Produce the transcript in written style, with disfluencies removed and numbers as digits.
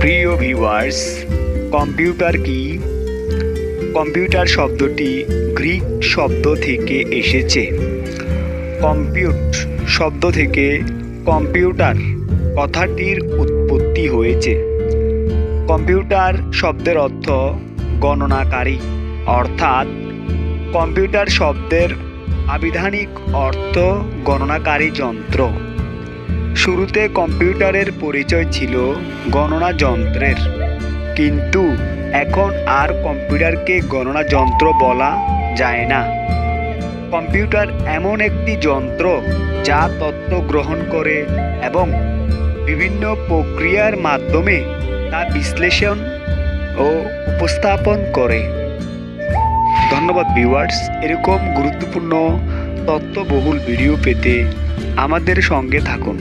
প্রিয় viewers, computer কি? Computer শব্দটি গ্রিক শব্দ থেকে এসেছে। কম্পিউট শব্দ থেকে কম্পিউটার কথাটির উৎপত্তি হয়েছে। কম্পিউটার শব্দের অর্থ গণনাকারী, অর্থাৎ কম্পিউটার শব্দের আবিধানিক অর্থ গণনাকারী যন্ত্র। শুরুতে কম্পিউটারের পরিচয় ছিল গণনা যন্ত্রের, কিন্তু এখন আর কম্পিউটারকে গণনা যন্ত্র বলা যায় না। কম্পিউটার এমন একটি যন্ত্র যা তথ্য গ্রহণ করে এবং বিভিন্ন প্রক্রিয়ার মাধ্যমে তা বিশ্লেষণ ও উপস্থাপন করে। ধন্যবাদ ভিউয়ার্স, এরকম গুরুত্বপূর্ণ তথ্যবহুল ভিডিও পেতে আমাদের সঙ্গে থাকুন।